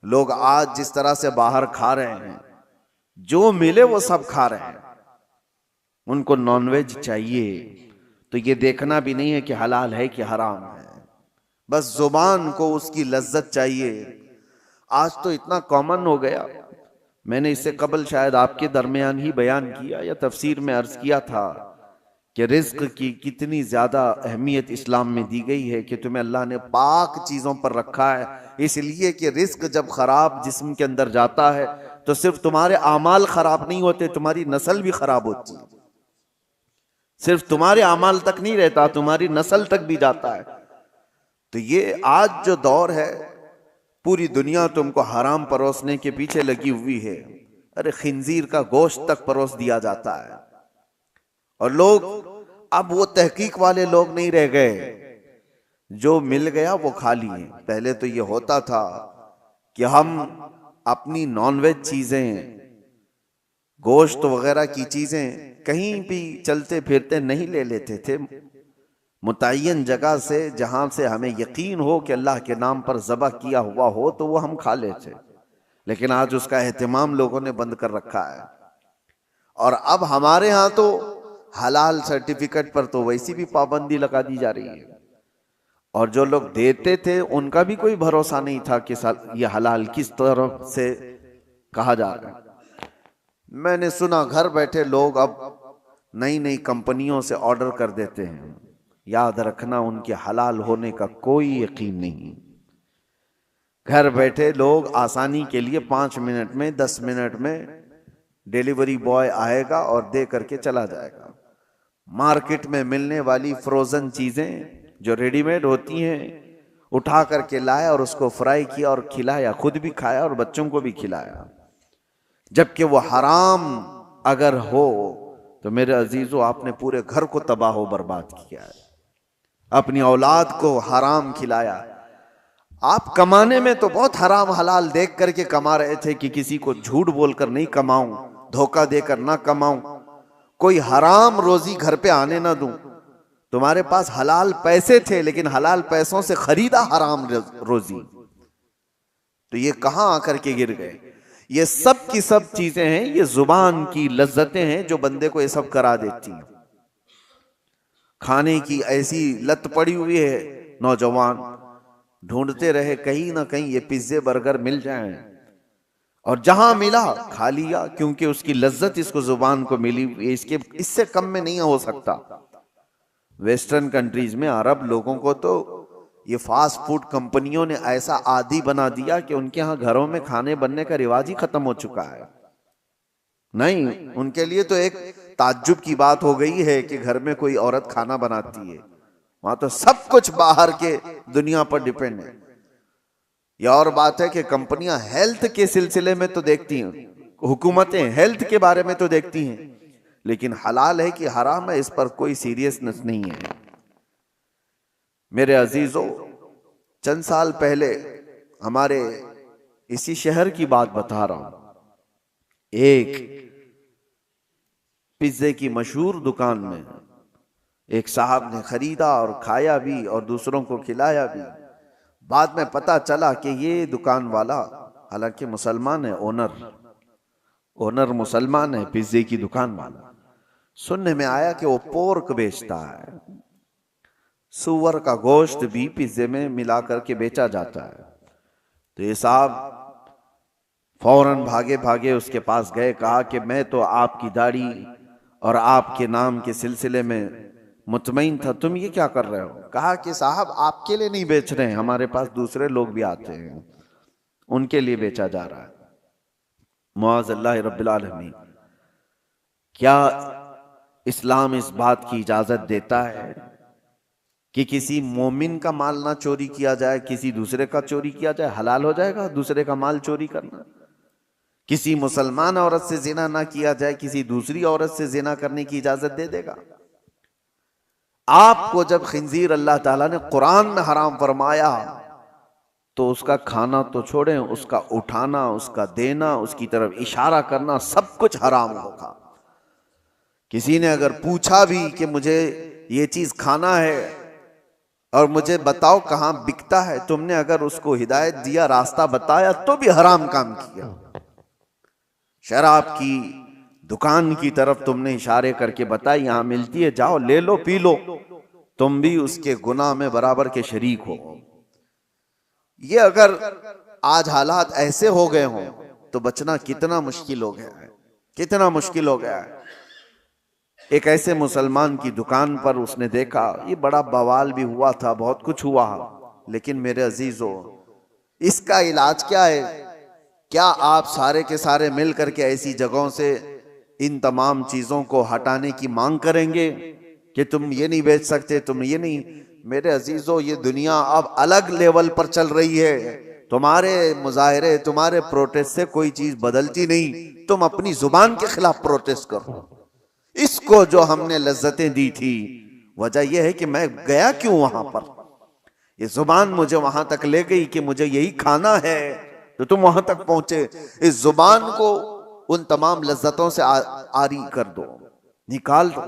लोग आज जिस तरह से बाहर खा रहे हैं, जो मिले वो सब खा रहे हैं, उनको नॉनवेज चाहिए, तो ये देखना भी नहीं है कि हलाल है कि हराम है, बस जुबान को उसकी लज्जत चाहिए। आज तो इतना कॉमन हो गया, मैंने इससे कबल शायद आपके दरमियान ही बयान किया या तफसीर में अर्ज किया था कि रिज्क की कितनी ज्यादा अहमियत इस्लाम में दी गई है, कि तुम्हें अल्लाह ने पाक चीजों पर रखा है, इसलिए कि रिज्क जब खराब जिस्म के अंदर जाता है तो सिर्फ तुम्हारे आमाल खराब नहीं होते, तुम्हारी नस्ल भी खराब होती है। सिर्फ तुम्हारे आमाल तक नहीं रहता, तुम्हारी नस्ल तक भी जाता है। तो ये आज जो दौर है, पूरी दुनिया तुमको हराम परोसने के पीछे लगी हुई है। अरे खिंजीर का गोश्त तक परोस दिया जाता है, और लोग अब वो तहकीक वाले लोग नहीं रह गए, जो मिल गया वो खा लिए। पहले तो ये होता था कि हम अपनी नॉनवेज चीजें, गोश्त वगैरह की चीजें कहीं भी चलते फिरते नहीं ले लेते थे, मुतय्यन जगह से जहां से हमें यकीन हो कि अल्लाह के नाम पर ज़बह किया हुआ हो तो वो हम खा लेते। लेकिन आज उसका एहतमाम लोगों ने बंद कर रखा है, और अब हमारे यहाँ तो हलाल सर्टिफिकेट पर तो वैसी भी पाबंदी लगा दी जा रही है, और जो लोग देते थे उनका भी कोई भरोसा नहीं था कि ये हलाल किस तरफ से कहा जा रहा है। मैंने सुना घर बैठे लोग अब नई नई कंपनियों से ऑर्डर कर देते हैं। याद रखना, उनके हलाल होने का कोई यकीन नहीं। घर बैठे लोग आसानी के लिए 5 मिनट में 10 मिनट में डिलीवरी बॉय आएगा और दे करके चला जाएगा। मार्केट में मिलने वाली फ्रोजन चीजें जो रेडीमेड होती हैं, उठा करके लाया और उसको फ्राई किया और खिलाया, खुद भी खाया और बच्चों को भी खिलाया, जबकि वो हराम अगर हो तो मेरे अजीजों आपने पूरे घर को तबाह व बर्बाद किया है, अपनी औलाद को हराम खिलाया। आप कमाने में तो बहुत हराम हलाल देख करके कमा रहे थे कि किसी को झूठ बोलकर नहीं कमाऊं, धोखा देकर ना कमाऊं, कोई हराम रोजी घर पे आने ना दूं। तुम्हारे पास हलाल पैसे थे लेकिन हलाल पैसों से खरीदा हराम रोजी, तो ये कहां आकर के गिर गए। ये सब की सब चीजें हैं, ये जुबान की लज्जतें हैं जो बंदे को ये सब करा देती हैं। खाने की ऐसी लत पड़ी हुई है, नौजवान ढूंढते रहे कहीं ना कहीं ये पिज्जे बर्गर मिल जाएं, और जहां मिला खा लिया, क्योंकि उसकी लज्जत इसको जुबान को मिली, इसके इससे कम में नहीं हो सकता। वेस्टर्न कंट्रीज में अरब लोगों को तो ये फास्ट फूड कंपनियों ने ऐसा आदी बना दिया कि उनके यहाँ घरों में खाने बनने का रिवाज ही खत्म हो चुका है। नहीं, उनके लिए तो एक ताज्जुब की बात हो गई है कि घर में कोई औरत खाना बनाती है। वहां तो सब कुछ बाहर के दुनिया पर डिपेंड है। यह और बात है कि कंपनियां हेल्थ के सिलसिले में तो देखती हैं, हुकूमतें हेल्थ के बारे में तो देखती हैं, लेकिन हलाल है कि हराम है इस पर कोई सीरियसनेस नहीं है। मेरे अजीजों, चंद साल पहले हमारे इसी शहर की बात बता रहा हूं, एक पिज्जे की मशहूर दुकान में एक साहब ने खरीदा और खाया भी और दूसरों को खिलाया भी। बाद में पता चला कि ये दुकान वाला हालांकि मुसलमान है, ओनर मुसलमान है, पिज्जे की दुकान वाला। सुनने में आया कि वो पोर्क बेचता है, सुअर का गोश्त भी पिज्जे में मिला करके बेचा जाता है। तो ये साहब फौरन भागे भागे उसके पास गए, कहा कि मैं तो आपकी दाढ़ी और आपके नाम के सिलसिले में मुतमईन था, तुम ये क्या कर रहे हो। कहा कि साहब आपके लिए नहीं बेच रहे हैं, हमारे पास दूसरे लोग भी आते हैं, उनके लिए बेचा जा रहा है। मुआज़ल्लाह रब्बिल आलमीन, क्या इस्लाम इस बात की इजाजत देता है कि किसी मोमिन का माल ना चोरी किया जाए, किसी दूसरे का चोरी किया जाए? हलाल हो जाएगा दूसरे का माल चोरी करना। किसी मुसलमान औरत से जिना ना किया जाए, किसी दूसरी औरत से जिना करने की इजाजत दे देगा? आपको जब खिंजीर अल्लाह ताला ने कुरान में हराम फरमाया तो उसका खाना तो छोड़ें, उसका उठाना, उसका देना, उसकी तरफ इशारा करना, सब कुछ हराम होगा। किसी ने अगर पूछा भी कि मुझे ये चीज खाना है, और मुझे बताओ कहां बिकता है। तुमने अगर उसको हिदायत दिया, रास्ता बताया, तो भी हराम काम किया। शराब की दुकान की तरफ तुमने इशारे करके बताया यहां मिलती है, जाओ ले लो पी लो, तुम भी उसके गुनाह में बराबर के शरीक हो। ये अगर आज हालात ऐसे हो गए हों तो बचना कितना मुश्किल हो गया है, कितना मुश्किल हो गया है। एक ऐसे मुसलमान की दुकान पर उसने देखा, ये बड़ा बवाल भी हुआ था, बहुत कुछ हुआ, लेकिन मेरे अजीजों इसका इलाज क्या है? क्या आप सारे के सारे मिल करके ऐसी जगहों से इन तमाम चीजों को हटाने की मांग करेंगे कि तुम ये नहीं बेच सकते, तुम ये नहीं? मेरे अजीजों ये दुनिया अब अलग लेवल पर चल रही है। तुम्हारे मुजाहरे, तुम्हारे प्रोटेस्ट से कोई चीज बदलती नहीं। तुम अपनी जुबान के खिलाफ प्रोटेस्ट करो। इसको जो हमने लज्जतें दी थी, वजह यह है कि मैं गया क्यों वहां पर, ये जुबान मुझे वहां तक ले गई कि मुझे यही खाना है, तो तुम वहां तक पहुंचे। इस जुबान को उन तमाम लज्जतों से आरी कर दो, निकाल दो।